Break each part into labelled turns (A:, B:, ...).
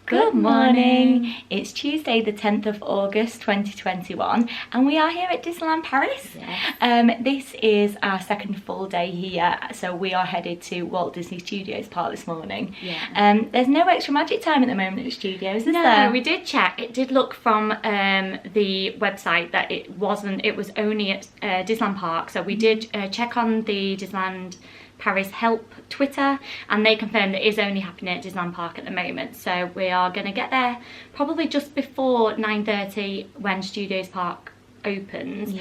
A: Good morning. It's Tuesday the 10th of August 2021 and we are here at Disneyland Paris.
B: Yes.
A: This is our second full day here, so we are headed to Walt Disney Studios Park this morning.
B: Yeah.
A: There's no extra magic time at the moment at the studios, is
B: No,
A: there?
B: we did check. It did look from the website that it was only at Disneyland Park, so we did check on the Disneyland Paris help Twitter and they confirmed it is only happening at Disneyland Park at the moment, so we are going to get there probably just before 9:30 when Studios Park opens.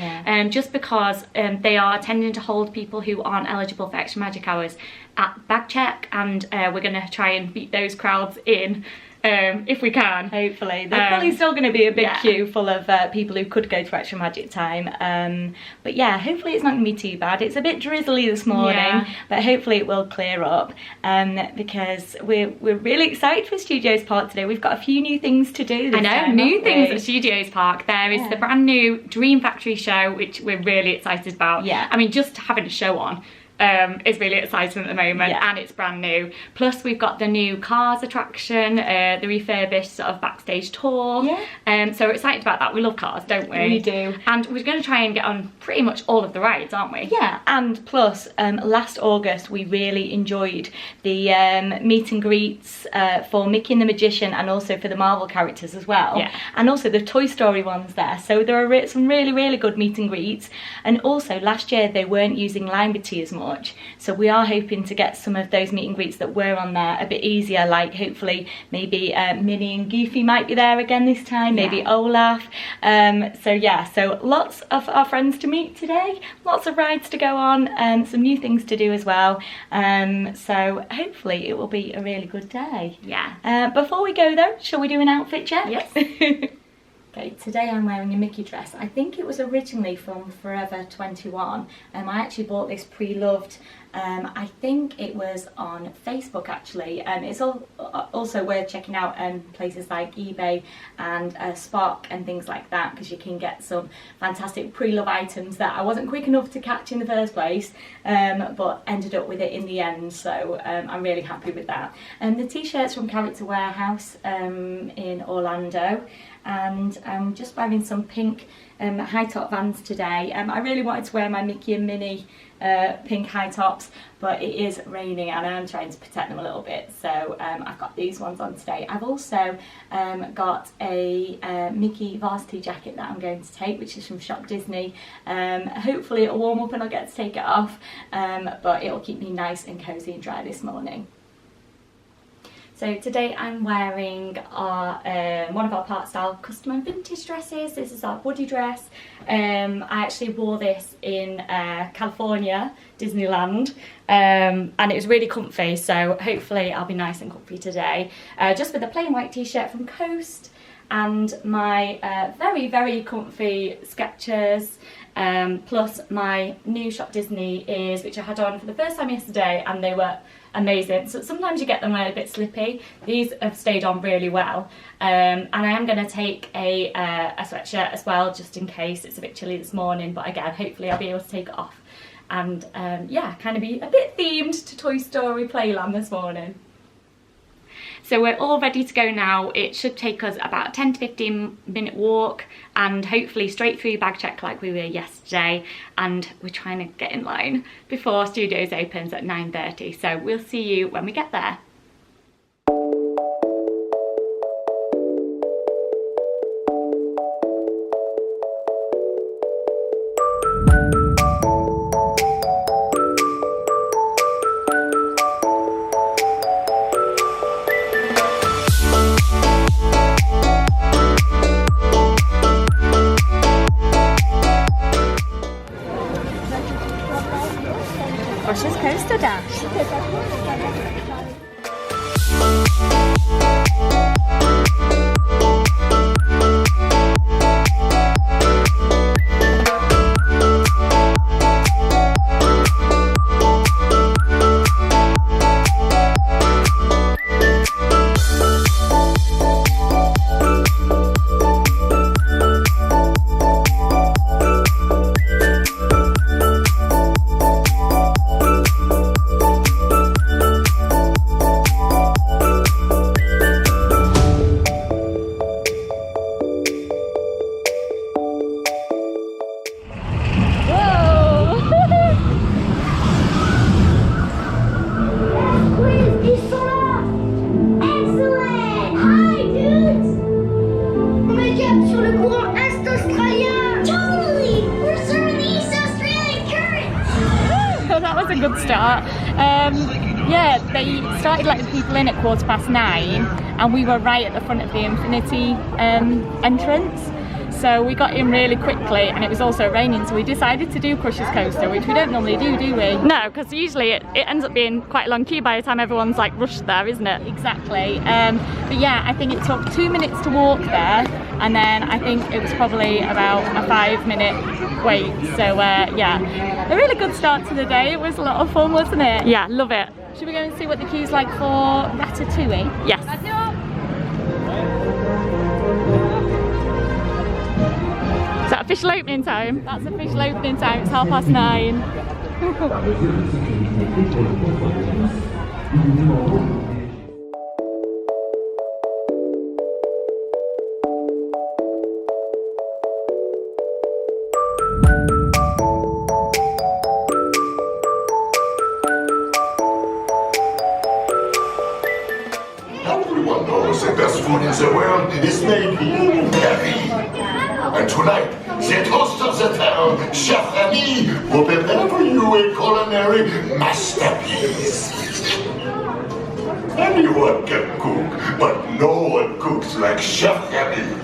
B: Just because they are tending to hold people who aren't eligible for extra magic hours at bag check, and we're going to try and beat those crowds in if we can.
A: Hopefully. There's probably still going to be a big
B: yeah.
A: queue full of people who could go to extra magic time. But yeah, hopefully it's not going to be too bad. It's a bit drizzly this morning, but hopefully it will clear up because we're really excited for Studios Park today. We've got a few new things to do this time,
B: new things at Studios Park. There is the brand new Dream Factory show, which we're really excited about.
A: Yeah.
B: I mean, just having a show on is really exciting at the moment, and it's brand new. Plus we've got the new Cars attraction, the refurbished sort of backstage tour. So we're excited about that. We love cars, don't we?
A: We do.
B: And we're going to try and get on pretty much all of the rides, aren't we?
A: Yeah, and plus last August we really enjoyed the meet and greets for Mickey and the Magician, and also for the Marvel characters as well. And also the Toy Story ones there, so there are some really good meet and greets. And also last year they weren't using line between as much, so we are hoping to get some of those meet and greets that were on there a bit easier, like hopefully maybe Minnie and Goofy might be there again this time, maybe Olaf. So lots of our friends to meet today, lots of rides to go on, some new things to do as well, so hopefully it will be a really good day. Before we go though, shall we do an outfit check?
B: Yes.
A: Okay, today I'm wearing a Mickey dress. I think it was originally from Forever 21. I actually bought this pre-loved. I think it was on Facebook actually. It's also worth checking out places like eBay and Spark and things like that, because you can get some fantastic pre-love items that I wasn't quick enough to catch in the first place, but ended up with it in the end, so I'm really happy with that. The t-shirts from Character Warehouse in Orlando, and I'm just wearing some pink high top Vans today. I really wanted to wear my Mickey and Minnie pink high tops, but it is raining and I'm trying to protect them a little bit, so I've got these ones on today. I've also got a Mickey varsity jacket that I'm going to take, which is from Shop Disney. Hopefully it'll warm up and I'll get to take it off, but it'll keep me nice and cozy and dry this morning. So today I'm wearing one of our part style custom and vintage dresses. This is our Woody dress. I actually wore this in California, Disneyland, and it was really comfy, so hopefully I'll be nice and comfy today. Just with a plain white t-shirt from Coast and my very comfy Skechers, plus my new Shop Disney ears, which I had on for the first time yesterday, and they were amazing. So sometimes you get them when they're a bit slippy. These have stayed on really well, and I am going to take a sweatshirt as well, just in case it's a bit chilly this morning, but again hopefully I'll be able to take it off and kind of be a bit themed to Toy Story Playland this morning. So we're all ready to go now. It should take us about a 10 to 15 minute walk, and hopefully straight through bag check like we were yesterday, and we're trying to get in line before Studios opens at 9:30, so we'll see you when we get there. Russia's Coaster Dash.
C: good start. Yeah, they started letting people in at 9:15, and we were right at the front of the Infinity entrance. So we got in really quickly, and it was also raining, so we decided to do Crush's Coaster, which we don't normally do we?
B: No, because usually it ends up being quite a long queue by the time everyone's like rushed there, isn't it?
C: Exactly. But yeah, I think it took 2 minutes to walk there, and then I think it was probably about a 5-minute wait. So yeah, a really good start to the day. It was a lot of fun, wasn't it?
B: Yeah, love it.
C: Should we go and see what the queue's like for Ratatouille?
B: Yes. Is that official opening time?
C: That's official opening time, it's 9:30.
D: Everyone knows the best food in the world is made in Paris. And tonight, the host of the town, Chef Remy, will prepare for you a culinary masterpiece. Anyone can cook, but no one cooks like Chef Remy.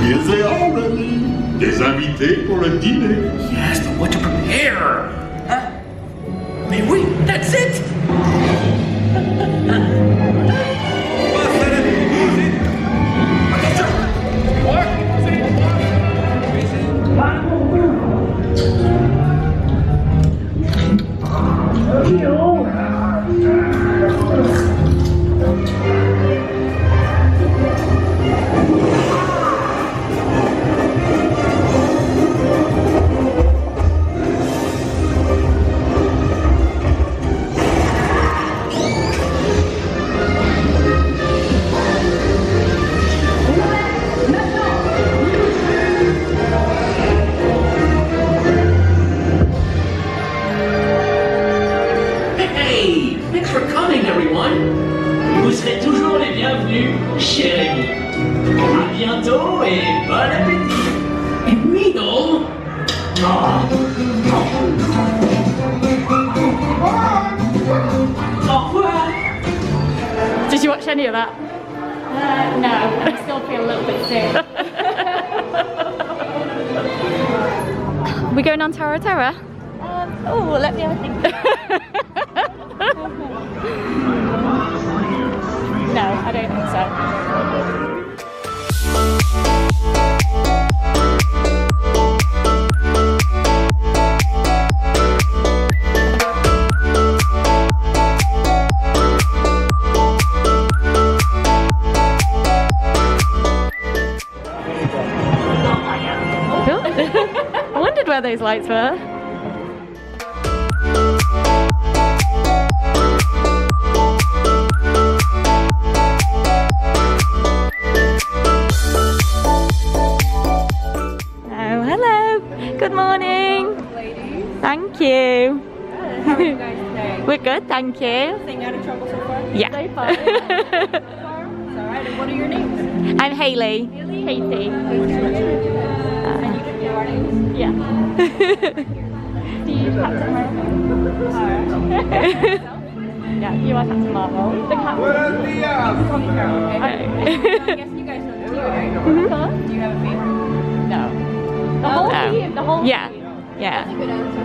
D: Here they are, Remy. Des invités pour le dîner.
E: Yes, but what to prepare? Huh? Mais oui, that's it! Cher ami, à bientôt et bon appétit. Et oui, non? Au revoir.
B: Did you watch any of that?
C: No, I still feel a little bit sick.
B: We going on Tower of Terror?
C: Oh, let me have a think. No, I don't think so.
B: I wondered where those lights were. Oh, hello. Good morning.
F: Ladies,
B: Thank you.
F: how are you guys today?
B: We're good, thank you.
F: Staying out of trouble so far?
B: Yeah.
F: So far? So far? It's alright, and what are your names?
B: I'm Hayley. Katie.
F: And you can know our names?
B: Yeah.
F: Alright.
B: Yeah, you are Captain Marvel. The captain.
F: You can call me Carol, okay?
B: Okay.
F: So I guess you guys know the team, right? Do you have a favorite?
B: No.
F: The whole
B: No.
F: team? The whole
B: Yeah.
F: team?
B: Yeah.
F: That's a good answer.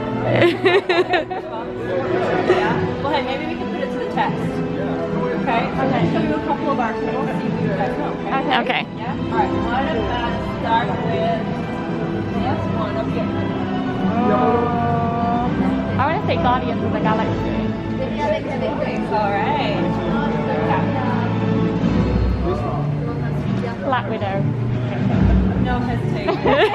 F: Yeah? Well, hey, maybe we can put it to the test. Okay? I'm going to show you a couple of our tools, see if you guys know, okay?
B: Okay.
F: Yeah? Alright, why don't I start with this one up here.
B: I want to say Guardians of the Galaxy.
F: Alright.
B: Black Widow.
F: No hesitation. Okay,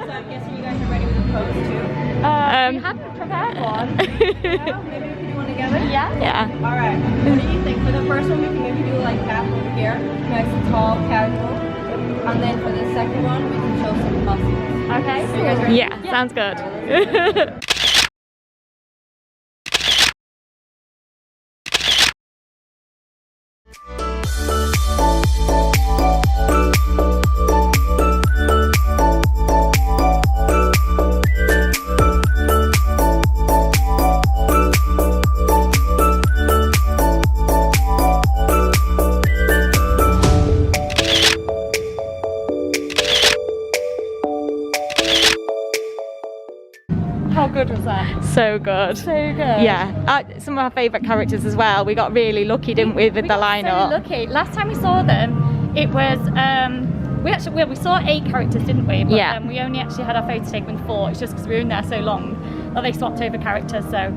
F: so I'm guessing you guys are ready with the pose too?
B: We haven't prepared one.
F: Yeah? Maybe we can do one together?
B: Yeah. Yeah.
F: Alright. What do you think? For the first one, we can maybe do like half over here. Nice and tall, casual. And then for the second one, we can show some costumes.
C: Okay.
F: Are you guys ready?
C: Yeah, sounds good. How good was that? So good. So good. Yeah, some of our favourite characters as well. We got really lucky, didn't we, with the lineup?
B: So lucky. Last time we saw them, it was we saw 8 characters, didn't we? But,
C: Yeah.
B: we only actually had our photo taken with 4. It's just because we were in there so long that they swapped over characters. So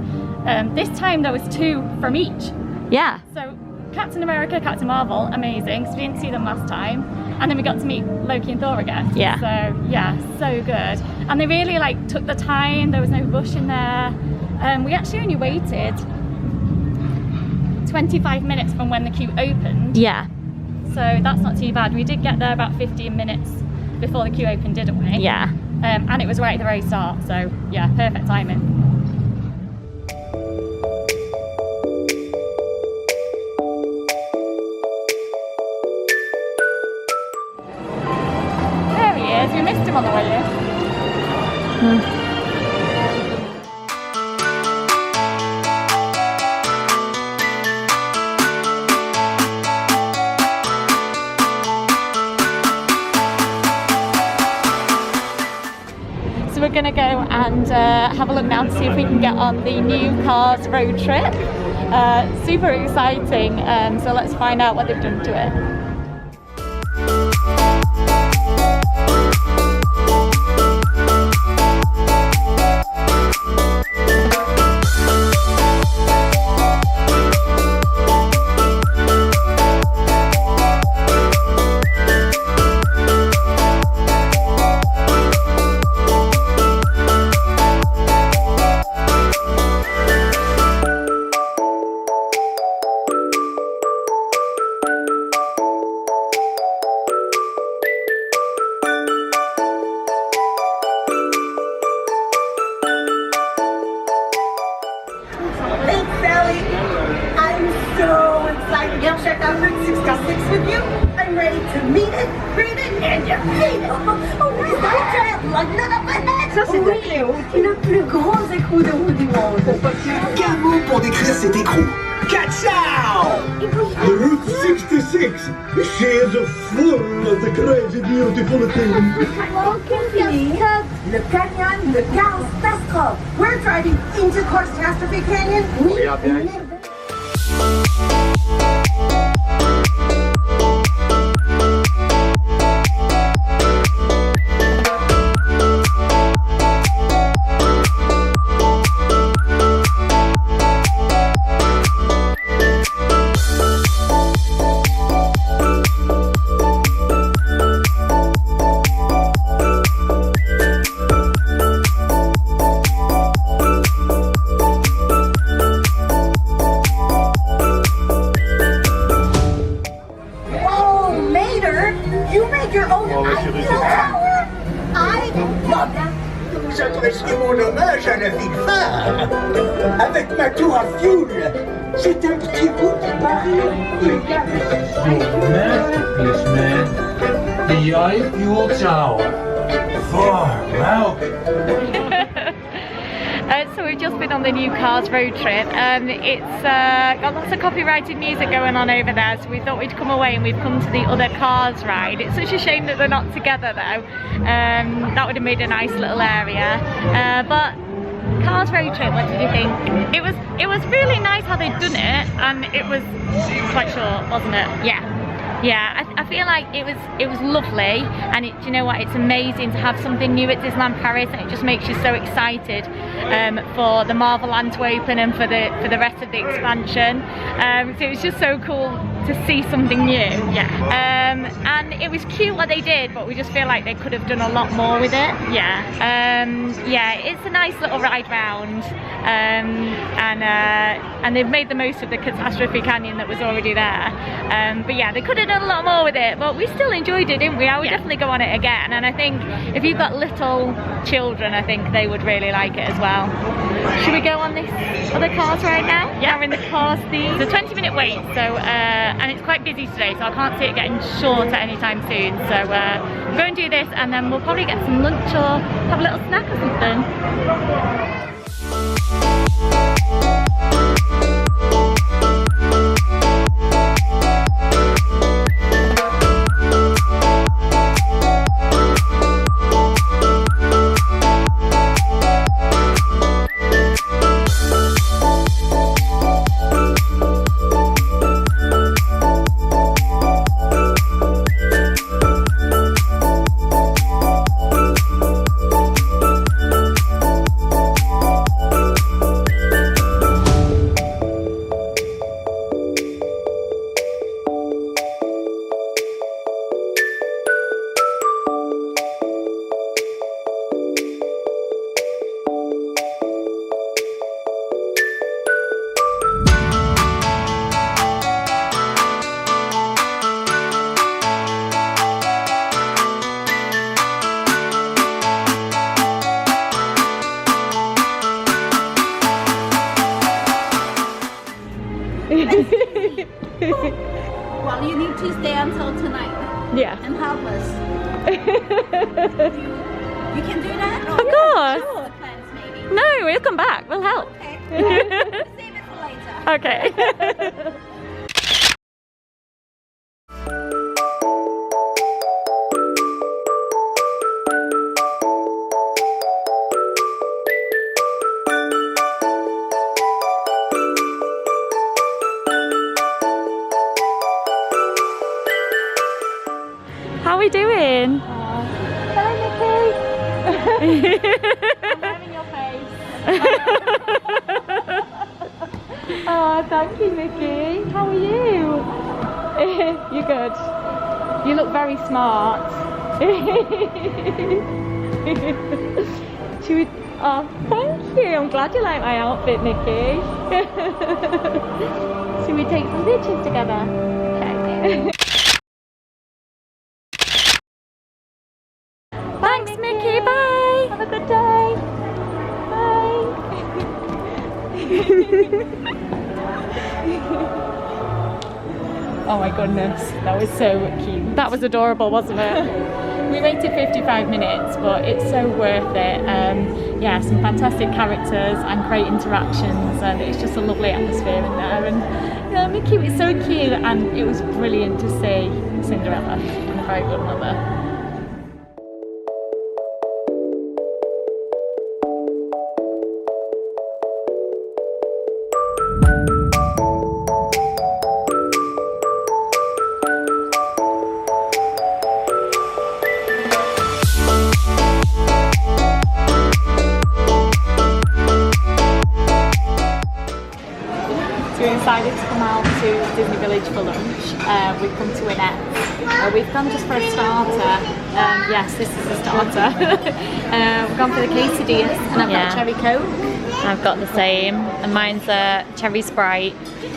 B: this time there was 2 from each.
C: Yeah.
B: So Captain America, Captain Marvel, amazing. So we didn't see them last time, and then we got to meet Loki and Thor again.
C: Yeah.
B: So yeah, so good. And they really like took the time. There was no rush in there. We actually only waited 25 minutes from when the queue opened.
C: Yeah.
B: So that's not too bad. We did get there about 15 minutes before the queue opened, didn't we?
C: Yeah.
B: And it was right at the very start. So yeah, perfect timing.
C: There he is. We missed him on the way in. So we're going to go and have a look now to see if we can get on the new Cars road trip. Super exciting, so let's find out what they've done to it.
G: Thanks, Sally. I'm so excited to check out Route 66 with you. I'm ready to meet it, greet it, and defeat it. Oh, oui, ça like none of my head. Ça, c'est le plus gros écrou de roue du monde.
H: Quel mot pour décrire cet écrou? Ka-chow!
I: Route 66. She is full of the crazy, beautiful things.
G: Le canyon de catastrophe. We're driving into Catastrophe Canyon.
H: J'apprécie mon hommage à la ville phare. Avec ma tour à fioul, c'est un petit bout de Paris.
E: Masterpiece, man. The I-Fuel Tower. Far out.
C: So we've just been on the new Cars road trip. It's got lots of copyrighted music going on over there, so we thought we'd come away and we've come to the other Cars ride. It's such a shame that they're not together though. That would have made a nice little area. But Cars road trip, what did you think? It was really nice how they'd done it, and it was quite short, wasn't it? Yeah, I feel like it was lovely, and you know what, it's amazing to have something new at Disneyland Paris, and it just makes you so excited for the Marvel Land to open and for the rest of the expansion. So it was just so cool to see something new.
B: Yeah.
C: And it was cute what they did, but we just feel like they could have done a lot more with it.
B: Yeah.
C: Yeah, it's a nice little ride round, and they've made the most of the catastrophe canyon that was already there. But yeah, they could have done a lot more with it, but we still enjoyed it, didn't we? I would definitely go on it again, and I think if you've got little children, I think they would really like it as well. Should we go on this other cars right now?
B: Yeah.
C: We're in the cars theme.
B: It's a 20-minute wait, so and it's quite busy today, so I can't see it getting short at any time soon. So we'll go and do this, and then we'll probably get some lunch or have a little snack or something.
F: Well, you need to stay until tonight
C: Yeah.
F: and help us. You can do that?
C: Of course.
F: Sure. Plans, maybe.
C: No, we'll come back. We'll help.
F: Okay. Save it for later.
C: Okay. How are we doing?
F: Hello, Nikki. I'm wearing your face.
C: Oh, thank you, Nikki. How are you? You're good. You look very smart. Should we? Oh, thank you. I'm glad you like my outfit, Nikki. Should we take some pictures together? Okay. Thanks, Nikki. Bye. Have a good day. Bye. Oh my goodness, that was so cute. That was adorable, wasn't it? We waited 55 minutes, but it's so worth it. Yeah, some fantastic characters and great interactions, and it's just a lovely atmosphere in there. And you know, Mickey was so cute, and it was brilliant to see Cinderella and a very good mother. Decided to come out to Disney Village for lunch. We've come to Annette. We've gone just for a starter. Yes, this is a starter. We've gone for the quesadillas, and I've got a cherry coke.
B: I've got the same, and mine's a cherry Sprite.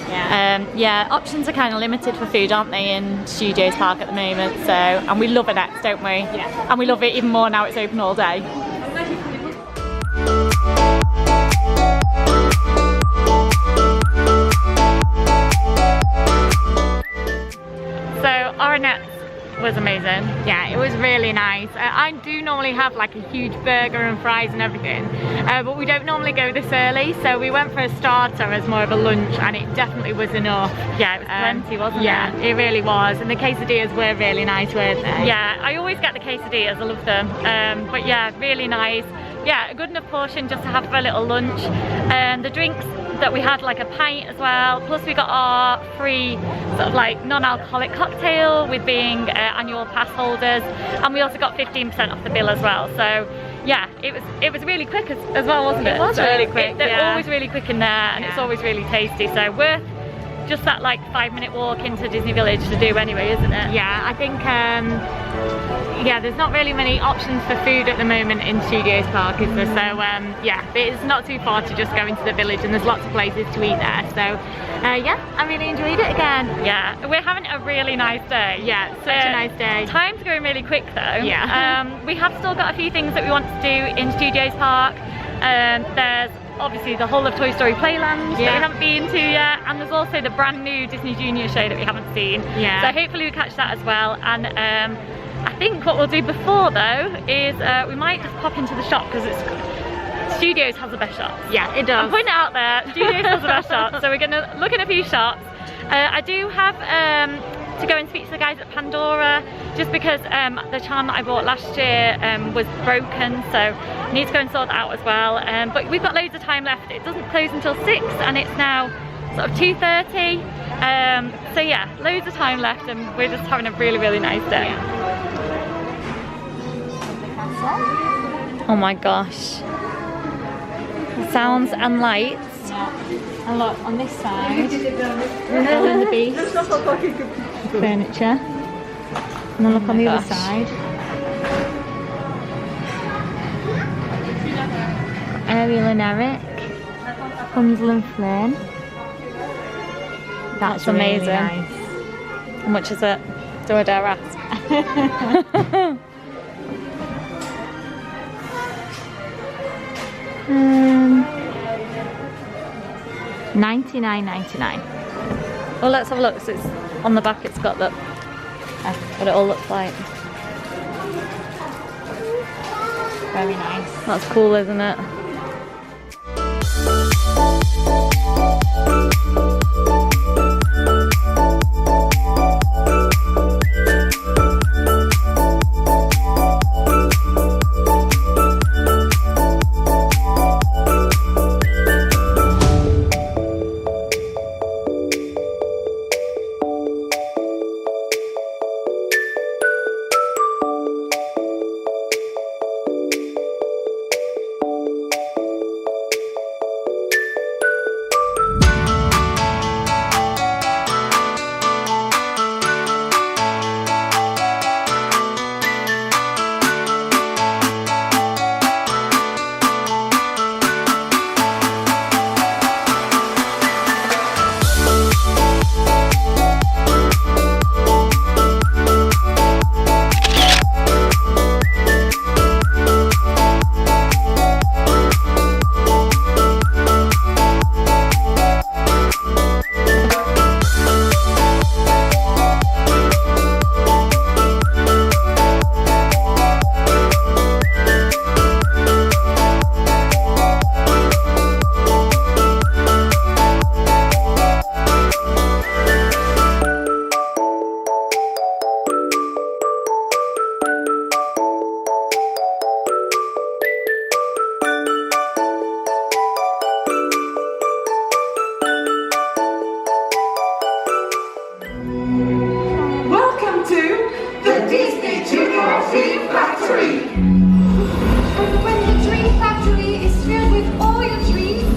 B: Yeah, options are kind of limited for food, aren't they, in Studios Park at the moment? So, and we love Annette's, don't we?
C: Yeah.
B: And we love it even more now it's open all day. Annette's was amazing.
C: Yeah, it was really nice. I do normally have like a huge burger and fries and everything, but we don't normally go this early, so we went for a starter as more of a lunch, and it definitely was enough.
B: Yeah, it was plenty, wasn't it?
C: Yeah, it really was, and the quesadillas were really nice, weren't they?
B: Yeah, I always get the quesadillas, I love them, but yeah, really nice. Yeah, a good enough portion just to have for a little lunch. The drinks that we had, like a pint as well, plus we got our free sort of like non-alcoholic cocktail with being annual pass holders, and we also got 15% off the bill as well. So yeah, it was really quick as well, wasn't it? It was really quick.
C: They're always really quick in there, and it's always really tasty, so worth
B: just that like 5-minute walk into Disney Village to do anyway, isn't it?
C: Yeah, I think yeah, there's not really many options for food at the moment in Studios Park, is there? So yeah, it's not too far to just go into the village, and there's lots of places to eat there. So yeah, I really enjoyed it again.
B: Yeah, we're having a really nice day.
C: Yeah, such a nice day.
B: Time's going really quick though.
C: Yeah.
B: We have still got a few things that we want to do in Studios Park. There's obviously the whole of Toy Story Playland that we haven't been to yet, and there's also the brand new Disney Junior show that we haven't seen.
C: Yeah.
B: So hopefully we catch that as well. And I think what we'll do before though is we might just pop into the shop, because Studios has the best shops.
C: Yeah, it does.
B: I'm putting it out there. Studios has the best shops, so we're going to look at a few shops. I do have to go and speak to the guys at Pandora, just because the charm that I bought last year was broken, so I need to go and sort that out as well. But we've got loads of time left. It doesn't close until 6, and it's now sort of 2:30. So yeah, loads of time left, and we're just having a really, really nice day. Oh my gosh. Sounds and lights.
C: Yeah. And look, on this side, Belle and the Beast furniture. And then look on the other side. Ariel and Eric. Hansel and Flynn. That's
B: amazing.
C: Really nice.
B: How much is it? Do I dare ask?
C: $99.99.
B: Well, let's have a look. So it's on the back, it's got what it all looks like.
C: Very nice.
B: That's cool, isn't it?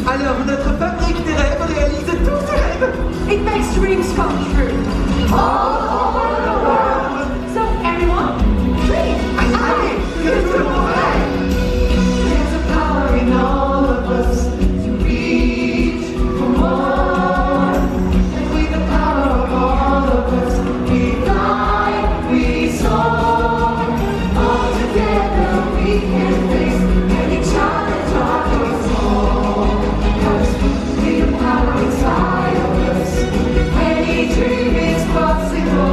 J: Alors notre fabrique des rêves réalise tous ces rêves. It makes dreams come true. All over the world. So everyone, dream. Allez, beautiful rêve. There's a power in all of us to reach for more. And with the power of all of us, we fly, we soar. All together we can face any challenge or storm. Inside of us, any dream is possible.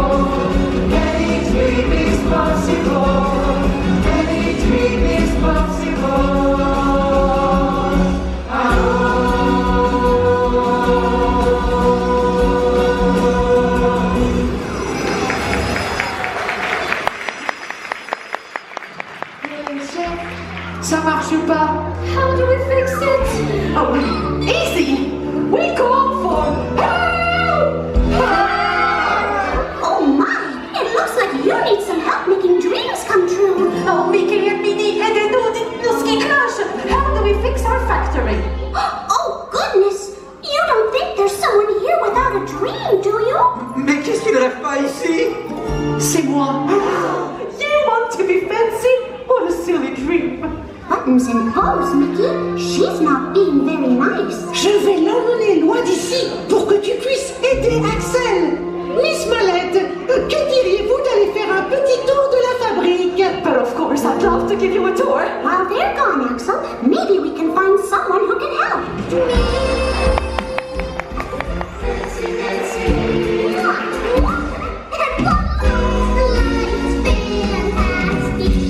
G: buttons and pose, Mickey. She's not being very nice.
H: Je vais l'emmener loin d'ici pour que tu puisses aider Axel. Miss Mallette, que diriez-vous d'aller faire un petit tour de la fabrique?
J: But of course, I'd love to give you a tour.
G: While they're gone, Axel, maybe we can find someone who can help.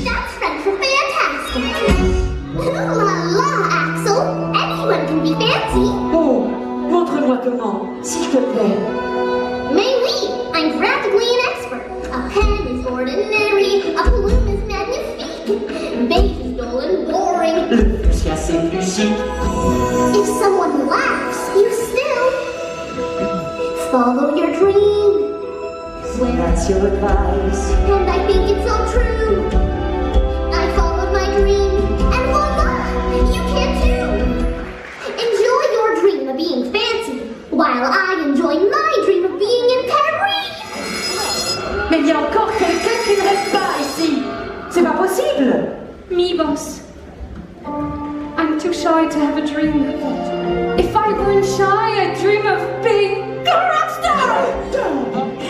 G: That's French for fantastic. La la, Axel. Anyone can be fancy.
J: Oh, montre-moi comment, s'il te plaît.
G: Mais oui, I'm practically an expert. A pen is ordinary, a plume is magnifique, beige is dull and boring.
E: Le fuchsia c'est lucide.
G: If someone laughs, you still follow your dream.
E: That's your advice.
G: And I think it's all true. I followed my dream, and voila, you can too. Enjoy your dream of being fancy, while I enjoy my dream of being in Paris.
J: Mais il y a encore quelqu'un qui ne reste pas ici. C'est pas possible.
F: Me, boss. I'm too shy to have a dream. If I weren't shy, I'd dream of being a rock star.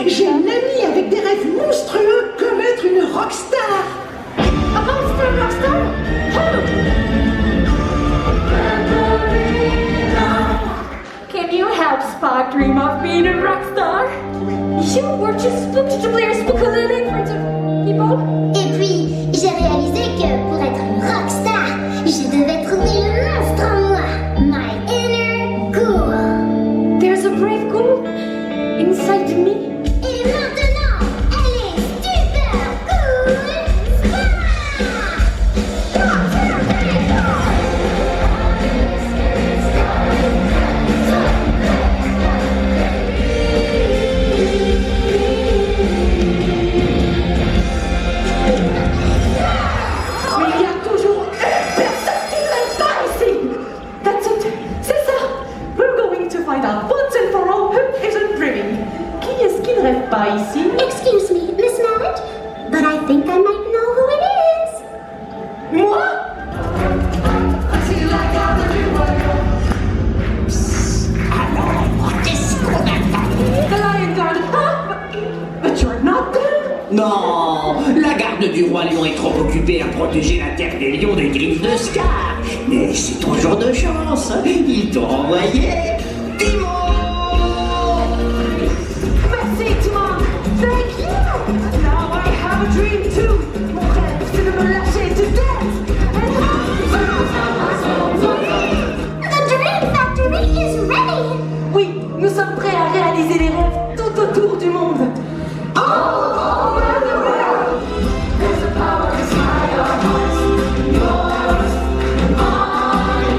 H: J'ai un ami avec des rêves monstrueux comme être une rockstar.
F: A monster rockstar? Can you help Spark dream of being a rock star? You were just booked to play a ukulele in front of people.
G: Et puis, j'ai réalisé que pour être une rockstar, je devais trouver le monstre en moi, my inner ghoul.
F: There's a brave ghoul inside me.
G: Et maintenant, elle est super cool.
J: Mais il y a toujours une personne qui ne reste pas ici. That's it. C'est ça. We're going to find out once and for all who isn't dreaming. Qui est-ce qui ne reste pas ici?
G: Excuse me, Miss Mallet, but I think I might know who it is.
J: Moi?
H: Alors, qu'est-ce qu'on attend?
J: The Lion Guard. Ah, but you're not there.
E: Non, la garde du roi lion est trop occupée à protéger la terre des lions des griffes de Scar. Mais c'est ton jour de chance, ils t'ont envoyé Timon.
J: Merci, Timon. Thank you. Now I have a dream too. Mon rêve, c'est de me lâcher to death.
G: The Dream Factory is ready.
J: Oui, nous sommes prêts à réaliser les rêves tout autour du monde. All over the world. There's a power inside our hearts. Yours and mine.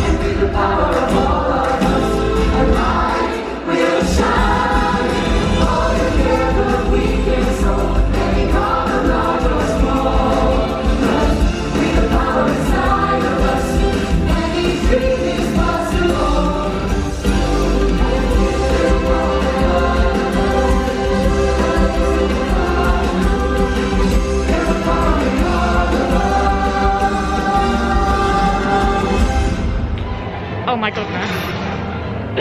J: And with the power of all of us, a light will shine. All together we can soar. Make all the large or small. With the power inside of us, any dream is possible.
B: Oh my goodness.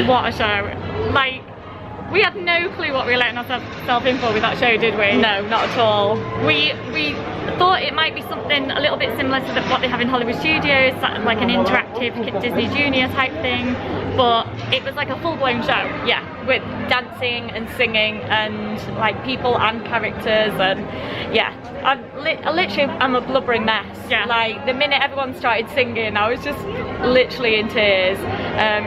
B: What a show. Like, we had no clue what we were letting ourselves in for with that show, did we?
C: No, not at all.
B: We thought it might be something a little bit similar to what they have in Hollywood Studios, like an interactive Disney Junior type thing, but it was like a full-blown show.
C: Yeah, with dancing and singing and like people and characters, and yeah, I literally am a blubbering mess.
B: Yeah.
C: Like the minute everyone started singing, I was just literally in tears.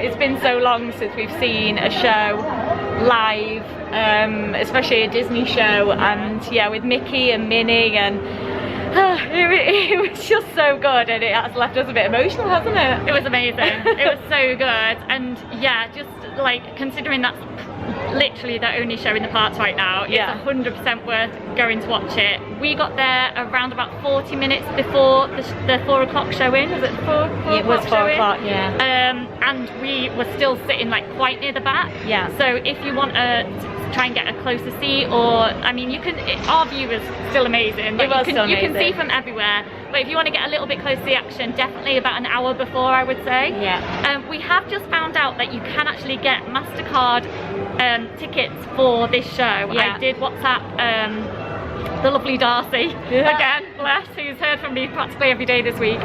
C: It's been so long since we've seen a show live, especially a Disney show, and yeah, with Mickey and Minnie, and it was just so good, and it has left us a bit emotional, hasn't it?
B: It was amazing. It was so good, and yeah, just like considering that's literally the only show in the parks right now, it's 100% worth going to watch it. We got there around about 40 minutes before the 4 o'clock showing. Was it 4
C: It was 4
B: showing?
C: o'clock, yeah.
B: And we were still sitting like quite near the back.
C: Yeah.
B: So if you want to try and get a closer seat, or I mean, you can. Our view was still amazing.
C: It was still
B: You can
C: amazing.
B: see from everywhere, but if you want to get a little bit close to the action, definitely about an hour before, I would say.
C: Yeah.
B: We have just found out that you can actually get MasterCard tickets for this show.
C: Yeah.
B: I did WhatsApp the lovely Darcy, again, bless, who's heard from me practically every day this week,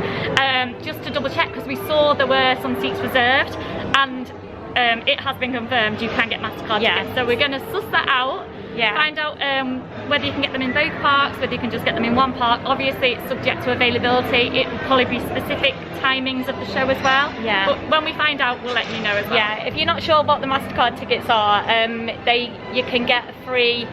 B: just to double check, because we saw there were some seats reserved, and it has been confirmed you can get MasterCard tickets. So we're going to suss that out. Find out whether you can get them in both parks, whether you can just get them in one park. Obviously it's subject to availability. It will probably be specific timings of the show as well. But when we find out, we'll let you know as well.
C: If you're not sure what the MasterCard tickets are, you can get a free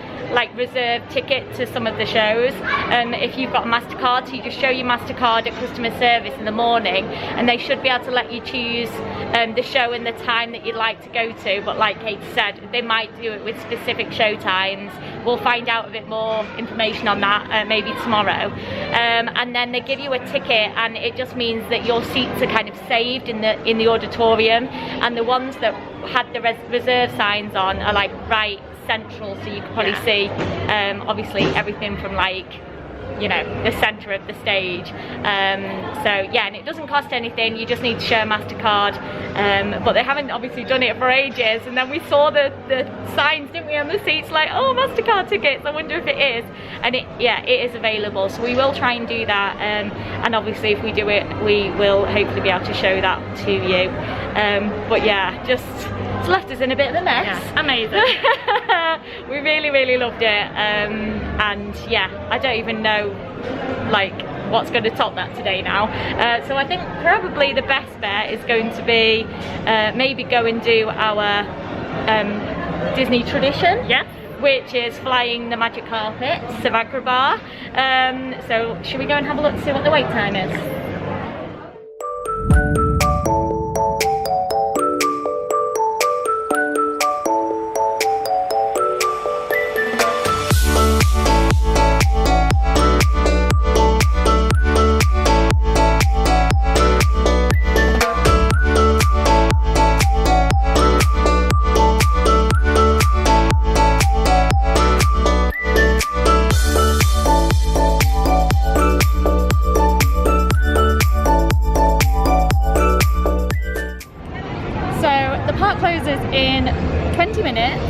C: reserved ticket to some of the shows. If you've got a MasterCard, so you just show your MasterCard at customer service in the morning, and they should be able to let you choose the show and the time that you'd like to go to. But like Kate said, they might do it with specific show times. We'll find out a bit more information on that maybe tomorrow. And then they give you a ticket, and it just means that your seats are kind of saved in the auditorium, and the ones that had the reserve signs on are right central, so you can probably see obviously everything from the center of the stage. And it doesn't cost anything. You just need to show a MasterCard, but they haven't obviously done it for ages. And then we saw the signs, didn't we, on the seats, oh, MasterCard tickets. I wonder if it is. And it is available, so we will try and do that, and obviously if we do it, we will hopefully be able to show that to you. But yeah, just it's left us in a bit of a mess.
B: Yeah, amazing.
C: We really loved it, and yeah, I don't even know what's going to top that today now. So I think probably the best bet is going to be maybe go and do our Disney tradition, which is flying the magic carpets of Agrabah. So should we go and have a look to see what the wait time is? In 20 minutes.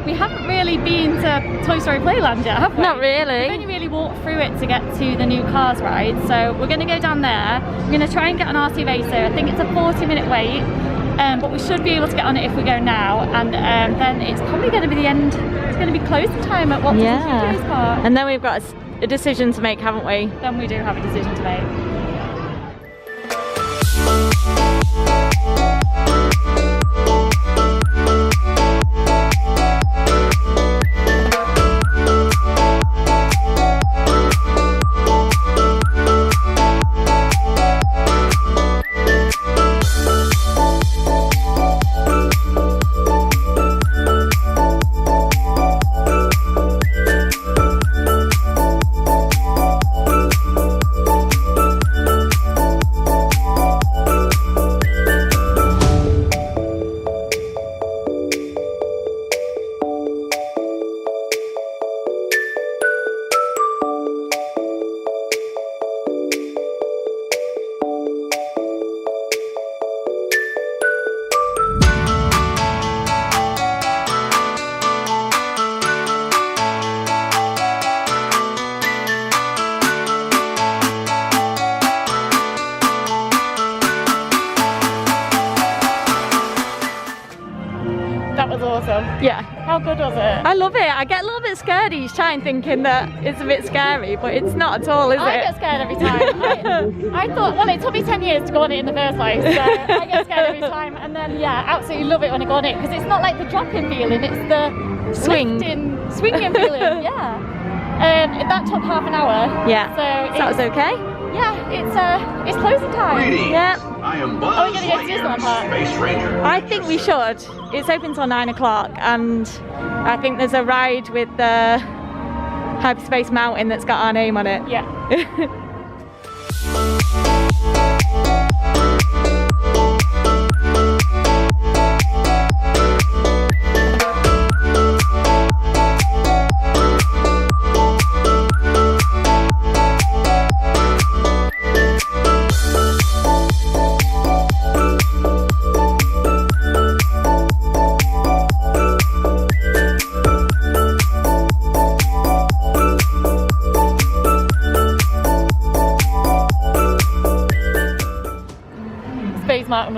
C: We haven't really been to Story Playland yet, have we?
B: Not really.
C: We've only really walked through it to get to the new Cars ride, so we're going to go down there. We're going to try and get an RC Racer. I think it's a 40-minute wait, but we should be able to get on it if we go now, and then it's probably going to be the end. It's going to be closing time at Walt Disney Studios Park.
B: And then we've got a decision to make, haven't we?
C: Then we do have a decision to make. Awesome.
B: Yeah.
C: How good was it?
B: I love it. I get a little bit scared each time thinking that it's a bit scary, but it's not at all, is it?
C: I get scared every time. I thought, well, it took me 10 years to go on it in the first place, so I get scared every time. And then, yeah, absolutely love it when I go on it, because it's not like the drop-in feeling, it's the swinging feeling, yeah. That took half an hour.
B: Yeah.
C: So
B: that was okay?
C: Yeah, it's closing time.
D: Greetings.
B: Yeah.
D: I am
C: Are we
D: Buzz
C: going to go to Disneyland Park?
D: Space Ranger.
B: I think we should. It's open till 9 o'clock, and I think there's a ride with the Hyperspace Mountain that's got our name on it.
C: Yeah.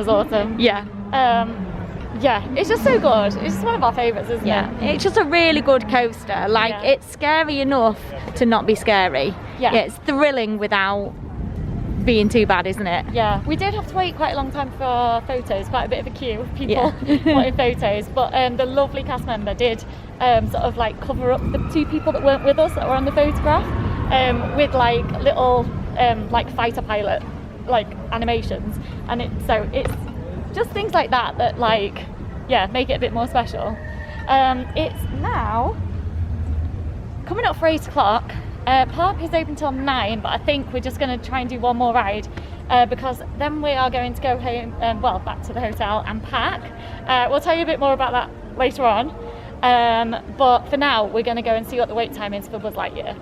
C: was awesome.
B: Yeah.
C: Yeah, it's just so good. It's just one of our favourites, isn't it?
B: It's just a really good coaster. Like, it's scary enough to not be scary.
C: Yeah.
B: It's thrilling without being too bad, isn't it?
C: Yeah, we did have to wait quite a long time for photos, quite a bit of a queue of people wanting photos, but the lovely cast member did sort of like cover up the 2 people that weren't with us that were on the photograph with like little like fighter pilot like animations, and it's just things like that that like make it a bit more special. It's now coming up for 8 o'clock. Park is open till 9, but I think we're just going to try and do one more ride because then we are going to go home, back to the hotel and pack. We'll tell you a bit more about that later on, but for now we're going to go and see what the wait time is for Buzz Lightyear.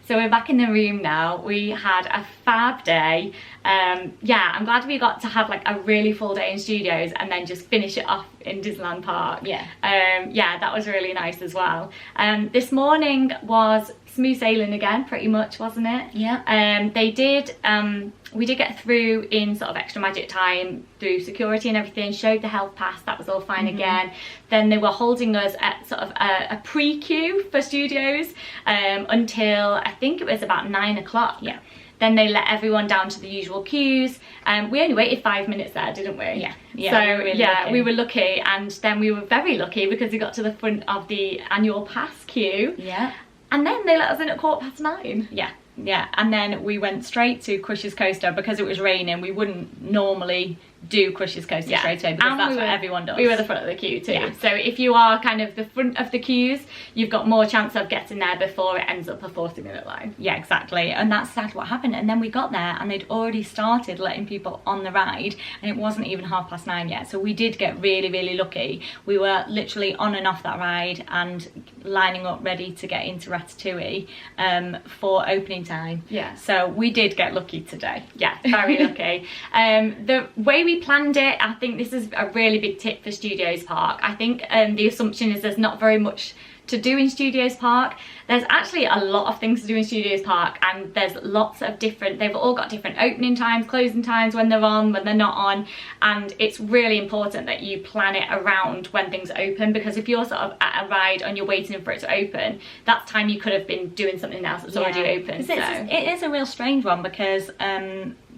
B: So we're back in the room now. We had a fab day. Yeah, I'm glad we got to have like a really full day in studios and then just finish it off in Disneyland Park. Yeah. Yeah, that was really nice as well. This morning was smooth sailing again, pretty much, wasn't it? Yeah. We did get through in sort of extra magic time through security and everything, showed the health pass, that was all fine again. Then they were holding us at sort of a pre-queue for studios until I think it was about 9 o'clock. Yeah. Then they let everyone down to the usual queues. We only waited 5 minutes there, didn't we? Yeah. So we were lucky, and then we were very lucky because we got to the front of the annual pass queue. Yeah. And then they let us in at 9:15. Yeah. Yeah, and then we went straight to Crush's Coaster because it was raining. We wouldn't normally do Crush's Coaster straight away because that's what everyone does. We were the front of the queue too. Yeah. So if you are kind of the front of the queues, you've got more chance of getting there before it ends up a 40-minute line. Yeah, exactly. And that's exactly what happened. And then we got there and they'd already started letting people on the ride, and it wasn't even 9:30 yet. So we did get really, really lucky. We were literally on and off that ride and lining up ready to get into Ratatouille for opening time. Yeah. So we did get lucky today. Yeah, very lucky. The way we planned it, I think this is a really big tip for Studios Park. I think the assumption is there's not very much to do in Studios Park. There's actually a lot of things to do in Studios Park, and there's lots of different, they've all got different opening times, closing times, when they're on, when they're not on, and it's really important that you plan it around when things open, because if you're sort of at a ride and you're waiting for it to open, that's time you could have been doing something else that's already open. So it is a real strange one because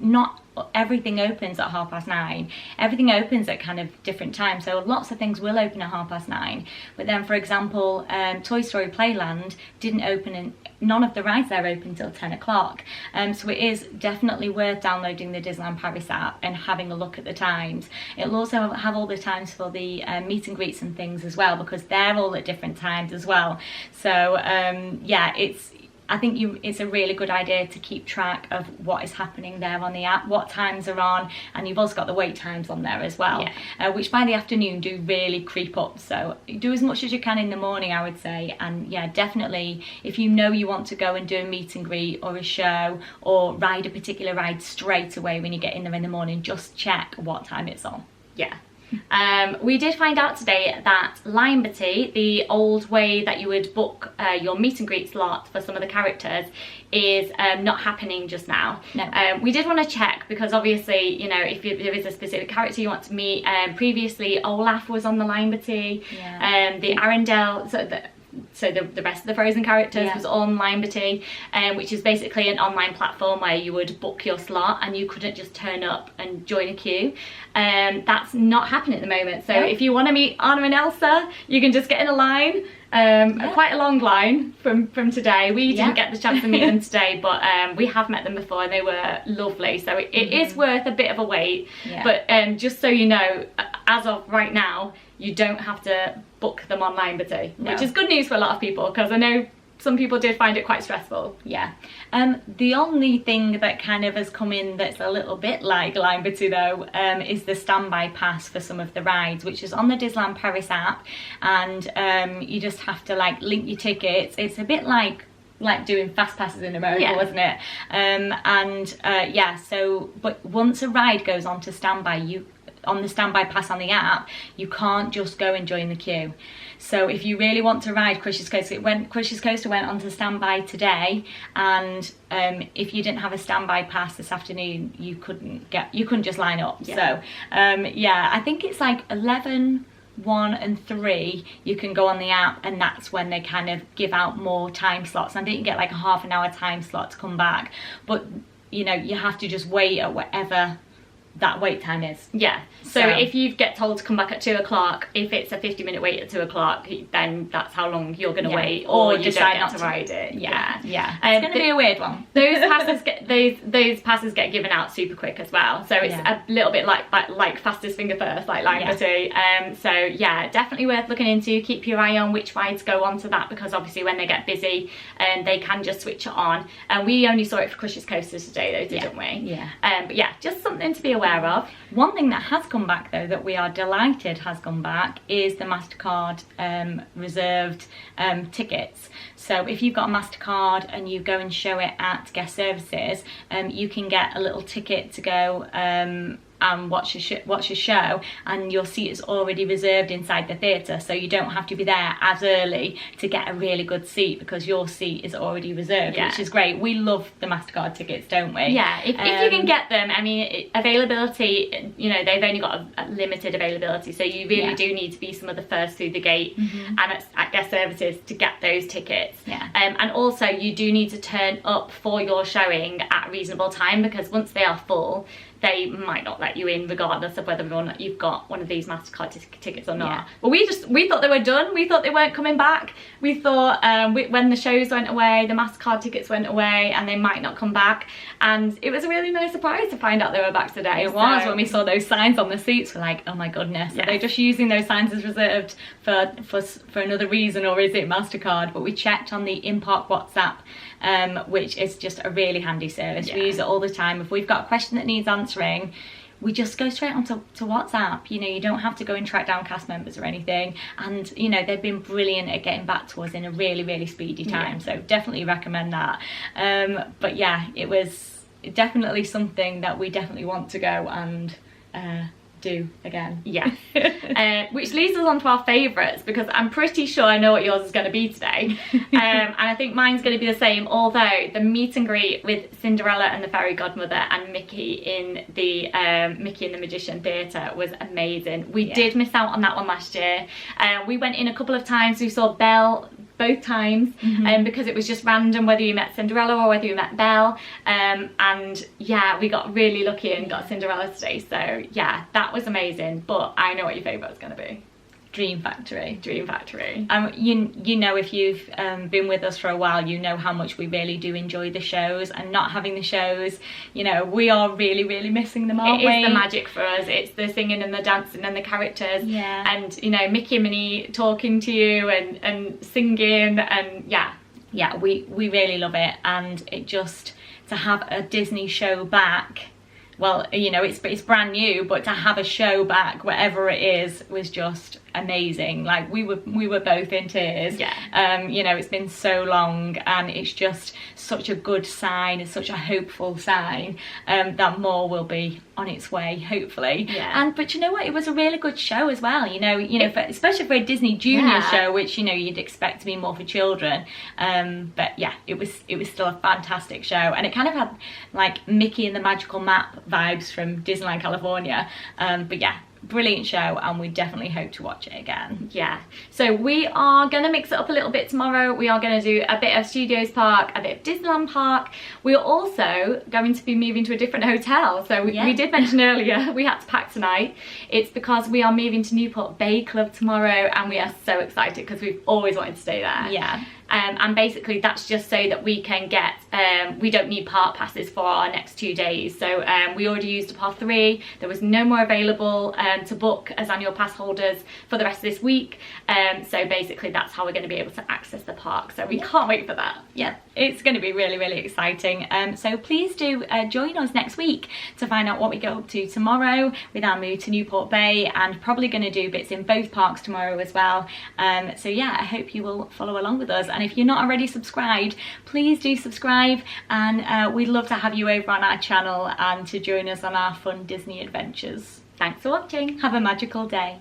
B: not everything opens at 9:30. Everything opens at kind of different times, so lots of things will open at 9:30, but then for example Toy Story Playland didn't open, and none of the rides there open till 10 o'clock. So it is definitely worth downloading the Disneyland Paris app and having a look at the times. It'll also have all the times for the meet and greets and things as well, because they're all at different times as well. So yeah, I think it's a really good idea to keep track of what is happening there on the app, what times are on, and you've also got the wait times on there as well, which by the afternoon do really creep up. So do as much as you can in the morning, I would say, and yeah, definitely if you know you want to go and do a meet and greet or a show or ride a particular ride straight away when you get in there in the morning, just check what time it's on. Yeah. We did find out today that Liberty, the old way that you would book your meet and greet slot for some of the characters, is not happening just now. No. We did want to check because obviously, you know, if there is a specific character you want to meet, previously Olaf was on the Liberty, the Arendelle, so the rest of the Frozen characters was on Liberty, which is basically an online platform where you would book your slot and you couldn't just turn up and join a queue. That's not happening at the moment. So if you want to meet Anna and Elsa, you can just get in a line, quite a long line from today. We didn't get the chance to meet them today, but we have met them before and they were lovely. So it is worth a bit of a wait. But just so you know, as of right now, you don't have to book them online, Betty,
A: No.
B: which is good news for a lot of people, because I know some people did find it quite stressful.
A: Yeah. The only thing that kind of has come in that's a little bit like Liberty though, is the standby pass for some of the rides, which is on the Disneyland Paris app, and you just have to like link your tickets. It's a bit like doing fast passes in America, wasn't it? Yeah, so but once a ride goes on to standby, on the standby pass on the app, you can't just go and join the queue. So if you really want to ride Crush's Coaster, Crush's Coaster went on to standby today, and if you didn't have a standby pass this afternoon, you couldn't just line up. So yeah, I think it's like 11, 1 and 3 you can go on the app, and that's when they kind of give out more time slots. I think you get like a half an hour time slot to come back, but you know, you have to just wait at whatever that wait time is.
B: Yeah, so if you get told to come back at 2 o'clock, if it's a 50-minute wait at 2 o'clock, then that's how long you're going to wait, or you
A: decide
B: don't
A: not
B: get
A: to
B: ride it. Yeah.
A: It's going to be a weird one.
B: Those passes get given out super quick as well, so it's a little bit like fastest finger first, like Liberty. So yeah, definitely worth looking into. Keep your eye on which rides go onto that, because obviously when they get busy, they can just switch it on. And we only saw it for Crush's Coaster today though, didn't we?
A: Yeah.
B: But yeah, just something to be aware of.
A: One thing that has come back though, that we are delighted has come back, is the MasterCard reserved tickets. So if you've got a MasterCard and you go and show it at guest services, you can get a little ticket to go and watch a show, and your seat is already reserved inside the theatre, so you don't have to be there as early to get a really good seat, because your seat is already reserved, which is great. We love the MasterCard tickets, don't we?
B: Yeah, if you can get them. I mean, availability, you know, they've only got a limited availability, so you really do need to be some of the first through the gate and at guest services to get those tickets. And also you do need to turn up for your showing at a reasonable time, because once they are full, they might not let you in regardless of whether or not you've got one of these MasterCard tickets or not. But we thought they were done. We thought they weren't coming back. We thought when the shows went away, the MasterCard tickets went away, and they might not come back. And it was a really nice surprise to find out they were back today. It was, when we saw those signs on the seats. We're like, oh my goodness, are they just using those signs as reserved for another reason, or is it MasterCard? But we checked on the in-park WhatsApp, which is just a really handy service. We use it all the time. If we've got a question that needs answering, we just go straight on to WhatsApp. You know, you don't have to go and track down cast members or anything. And, you know, they've been brilliant at getting back to us in a really, really speedy time. So definitely recommend that. But yeah, it was definitely something that we definitely want to go and do again. Yeah. Which leads us on to our favourites, because I'm pretty sure I know what yours is going to be today. And I think mine's going to be the same, although the meet and greet with Cinderella and the Fairy Godmother and Mickey in the Mickey and the Magician Theatre was amazing. We did miss out on that one last year. We went in a couple of times. We saw Belle both times, because it was just random whether you met Cinderella or whether you met Belle, and yeah, we got really lucky and got Cinderella today, so yeah, that was amazing. But I know what your favourite is going to be.
A: Dream Factory.
B: Dream Factory.
A: You know, if you've been with us for a while, you know how much we really do enjoy the shows, and not having the shows, you know, we are really, really missing them, aren't we?
B: It is the magic for us. It's the singing and the dancing and the characters.
A: Yeah.
B: And, you know, Mickey and Minnie talking to you and singing, and yeah.
A: Yeah, we really love it, and it just, to have a Disney show back, well, you know, it's brand new, but to have a show back, whatever it is, was just amazing. Like, we were both in tears.
B: Yeah.
A: You know, it's been so long, and it's just such a good sign, it's such a hopeful sign, that more will be on its way, hopefully.
B: Yeah.
A: But you know what? It was a really good show as well. You know, especially for a Disney Junior show, which, you know, you'd expect to be more for children. But yeah, it was still a fantastic show, and it kind of had like Mickey and the Magical Map vibes from Disneyland California. But yeah, brilliant show, and we definitely hope to watch it again.
B: Yeah, so we are going to mix it up a little bit tomorrow. We are going to do a bit of Studios Park, a bit of Disneyland Park. We're also going to be moving to a different hotel, so we did mention earlier we had to pack tonight. It's because we are moving to Newport Bay Club tomorrow, and we are so excited because we've always wanted to stay there.
A: Yeah.
B: and basically that's just so that we can get, we don't need park passes for our next 2 days. So we already used up our 3. There was no more available to book as annual pass holders for the rest of this week. So basically that's how we're going to be able to access the park. So we can't wait for that. Yeah, it's going to be really, really exciting. So please do join us next week to find out what we go up to tomorrow with our move to Newport Bay, and probably going to do bits in both parks tomorrow as well. So yeah, I hope you will follow along with us, and if you're not already subscribed, please do subscribe, and we'd love to have you over on our channel and to join us on our fun Disney adventures. Thanks for watching. Have a magical day.